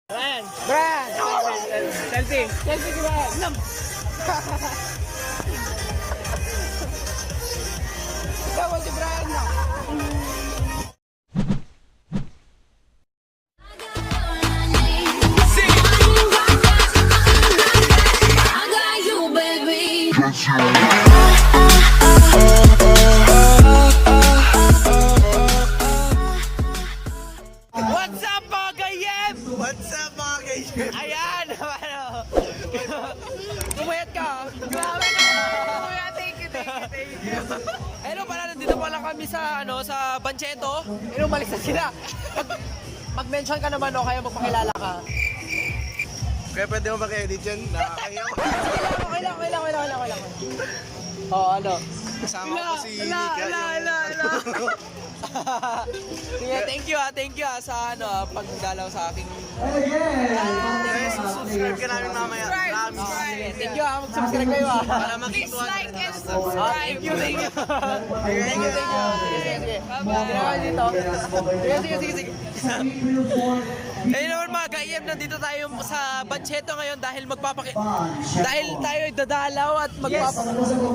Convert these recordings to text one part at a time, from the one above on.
Bryan! Bryan! Selfie! Selfie ko ba? Ikaw si Bryan na. What's up mga kayem? What's up mga kaibigan? Ayan! Ano? Kumayat ka! Grabe na! Thank you. Ayun pala, nandito pala kami sa, sa Bancheto. Ayun, umalis na sila. Mag-mention ka naman o kaya magpakilala ka. Kaya pwede mo mag-edit dyan? Nakakayaw. Okay lang. Oo, ano? Kasama ko si Nika. Sige, thank you sa pagdalaw sa aking... Guys, subscribe ka namin mamaya. Sige, thank you mag-subscribe kayo Para makituwa Like and Thank subscribe. you. Sige. Ginawa dito. Sige. Ayun naman mga ka-EM, nandito tayo sa Bancheto ngayon dahil dahil tayo ay dadalaw at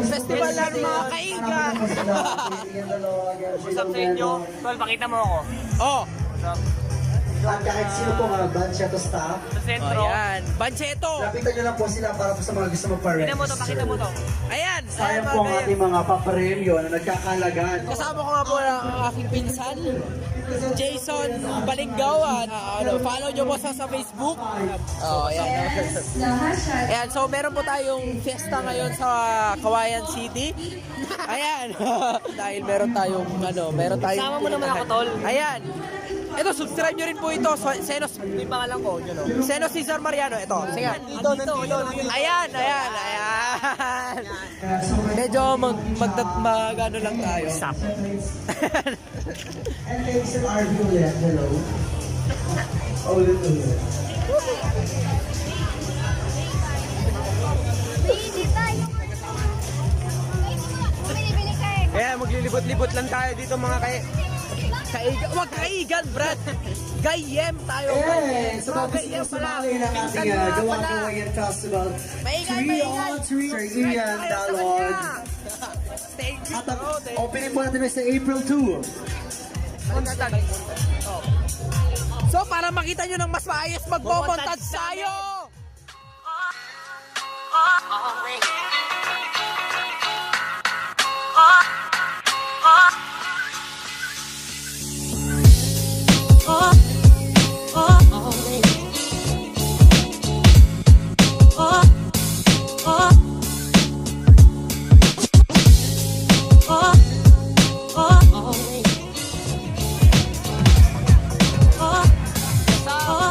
festival ng mga kaigan. What's up sa inyo? Tol, pakita mo ako. Oh, At kahit sino po mga Bancheto staff, Sa sentro. ayan, Bancheto. lapitan nyo lang po sila para po sa mga gusto Pakita mo to, pakita mo to. Ayan, Sayang po ang mga ating mga papremyo na nagkakalagan. kasama ko nga po ang aking pinsan, Jason Balinggaw. At follow nyo po sa Facebook. Oh, ayan. Ayan, so meron po tayong fiesta ngayon sa Cauayan City. Ayan. Dahil meron tayong Sama mo naman ako, tol. Ayan. Ito, subscribe nyo rin po ito. Senos, Yung pangalan ko, yun o. Senos Cesar Mariano. Ito, sige. Dito. Ayan. Medyo mag-ano lang tayo. Stop. And kay Sir RV ulit, hello. Ulit. Kaya maglilibot-libot lang tayo dito mga Wag kaigan, Brad. Gayem tayo. Eh, sa mga Gayem gusto pala. sumali ng ating Ginawa Festival. Maingay. 3 Sir Ian Dalon. Thank you. At ang opening po natin ay sa April 2. So para makita nyo ng mas maayos, magbomontage tayo.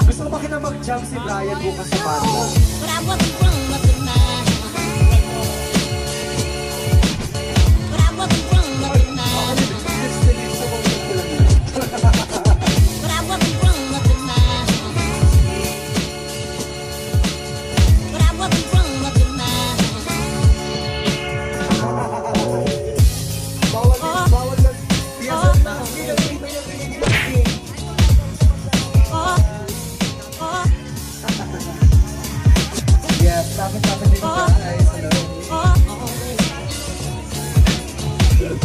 Gusto mo ba kita mag-jump si Bryan bukas sa banda? But I wasn't wrong nothing now. But I wasn't wrong nothing now. But I wasn't wrong nothing now. But I wasn't wrong nothing now. Bawal lang. Yes, lapit dito guys. Hello.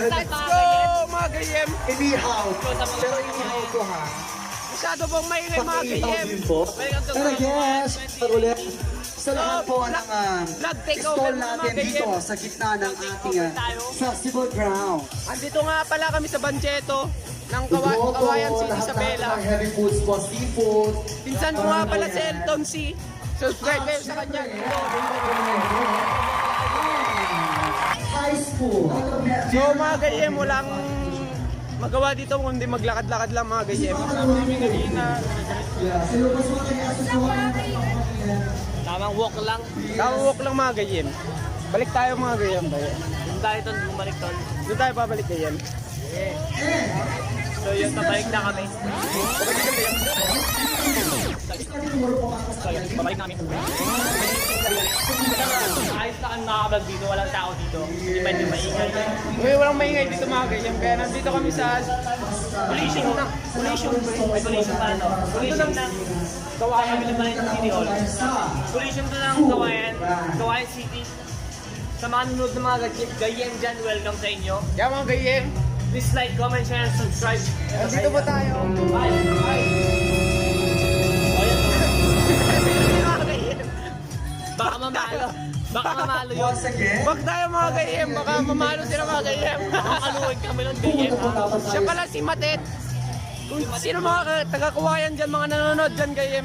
Let's Go mga gayem! Inihaw. Pero inihaw ko ha. Masyado pong maingay mga Pakitaw gayem! din po. Pero yes, ulit. Sa lahat po ng Vlog takeover stall mga natin gayem. dito sa gitna ng ating festival ground. Andito nga pala kami sa Bancheto ng Cauayan City, Isabela. Lahat ng heavy foods po, seafood. Pinsan ko nga pala si Elton C. Subscribe kayo sa kanya. High school. So mga gayem, walang magawa dito kundi maglakad-lakad lang mga gayem. Tamang walk lang. Nakawalk lang mga gayem. Balik tayo mga gayem. Doon tayo tol, bumalik tol. Doon tayo babalik gayem. So yun, pabalik na kami. So yun, pabalik namin. Ayos na kami makakablog dito, walang tao dito. Hindi pa din maingay. Uy, walang maingay dito mga gayem. Kaya nandito kami sa Pollution na. Pollution pa no. Pollution ng Cauayan City Hall. Pollution pa ng Cauayan City. Sa mga nanonood ng mga gayem dyan, welcome sa inyo. kaya mga gayem. Please like, comment, share, and subscribe. Nandito po tayo. Bye! Bye! Mga gayem. Baka mamalo. Baka mamalo yun. Once again, Wag tayo mga gayem. Baka mamalo sila mga gayem. Makaluwag kami ng gayem. Siya pala si Matet. Kung sino mga taga-Cauayan dyan, mga nanonood dyan gayem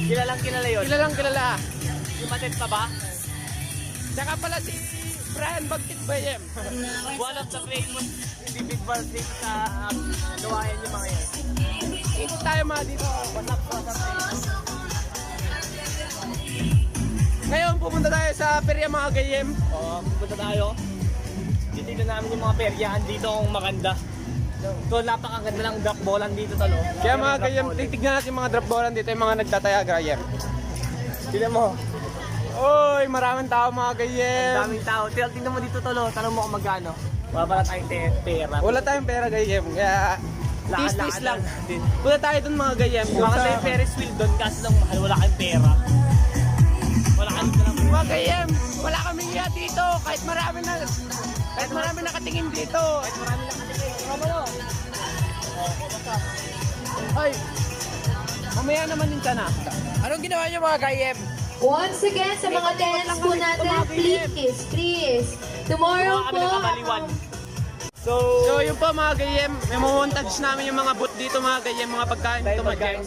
Kilalang kilala yun. kilalang kilala. Yung Matet pa ba? Tsaka pala si Bryan Bagtit gayem. One of the famous big birthday sa Cauayan yung mga yan. Dito tayo mga dito. Ngayon pupunta tayo sa perya mga gayem. Punta tayo. Titignan namin yung mga peryahan dito ang maganda. So napakaganda ng drop ballan dito talo. Kaya mga gayem, titignan natin yung mga drop ballan dito, yung mga nagtataya gayem. Tignan mo. Oy, maraming tao mga gayem. Daming tao. Tingnan mo dito talo. Tanong mo kung magkano. Wala pala tayong pera. Wala tayong pera gayem, kaya tis-tis lang. Punta tayo dun mga gayem. Baka tayo Ferris wheel doon kasi lang mahal. Wala kayong pera. Wala kayong pera. Mga gayem, wala kaming hiya dito. Kahit marami nakatingin dito. Marami lang kasi kayo. Tama mo. Ay, mamaya naman din sana. Anong ginawa niyo mga gayem? Once again, sa mga tenants po natin, please. Tomorrow Kami po, nagkabaliwan. So yun po mga gayem, may montage namin yung mga booth dito mga gayem, mga pagkain dito mga gayem.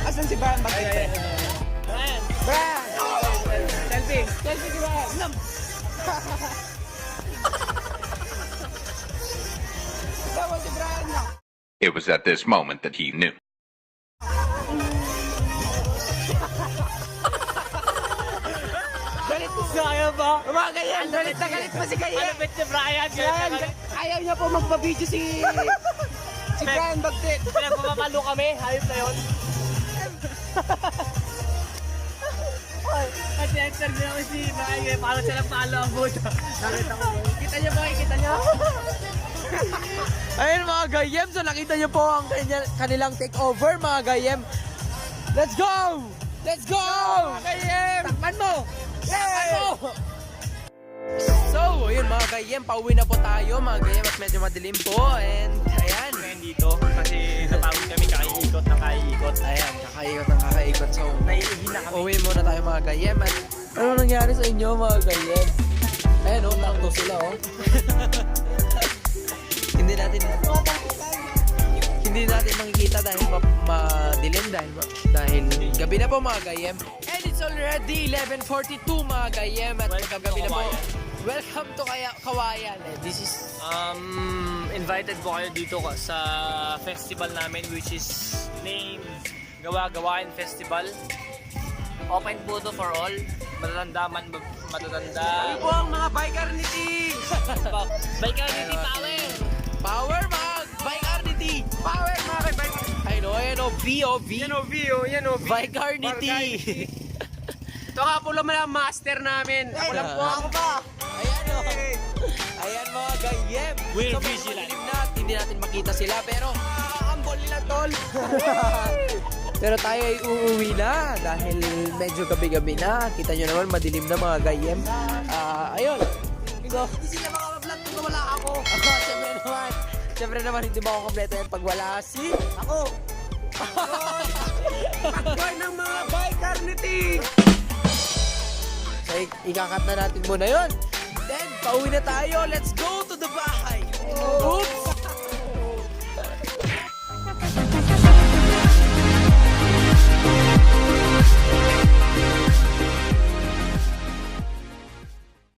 Asan si Bryan Bagtit? Ayan. Bryan! Selfie! Selfie si Bryan! Tawa si Bryan na! It was at this moment that he knew. Galit Kaya ba? mga gayem! Galit na galit pa si gayem! Ano bet ni Bryan? Yan! Ayaw niya po magpa-video si Bryan Bagtit! Pinagpapamalo kami. Hayop na yun. At interview namin si Bryan. Paano siya nagpalo ang buta? Nakita ko. Kita niyo ba? Kita niyo? Ayun mga gayem, so nakita niyo po ang kanilang takeover mga gayem. Let's go! Let's go! Mga gayem! Takpan mo! Takpan mo! So, ayun mga gayem, pauwi na po tayo mga gayem at medyo madilim po. And ayan. Ngayon dito kasi napawid kami kakaikot ng kakaikot. Ayan, kakaikot. So, Naiihina kami. uwi muna tayo mga gayem. At ano nangyari sa inyo mga gayem? Ayan o, nakto sila o. Hindi natin makikita dahil madilim dahil gabi na po mga gayem. And it's already 11:42 mga gayem at Welcome gabi na to po. Cauayan. welcome to Cauayan. This is Invited po kayo dito sa festival namin which is named Gawain Festival. Open po to for all. Matatanda. Ano po ang mga Barkada? Barkada power! Power Mag! Vicarnity! Power mga kaibigan. I know, yan o, V. Yan o, V. Vicarnity! Ito nga po naman ang master namin. Ako lang po. Ako pa! Ayan o. Ayan mga gayem. We're So, vigilant. madilim na, hindi natin makita sila pero ambol nila tol. Pero tayo ay uuwi na dahil medyo gabi-gabi na. Kita nyo naman madilim na mga gayem. Ayun. So, hindi sila makablog kung wala ako. Siyempre naman hindi mo ako kompleto yan pag wala si ako. Takboy ng mga Barkada. So, ikakat na natin muna yun. Then, pauwi na tayo. Let's go!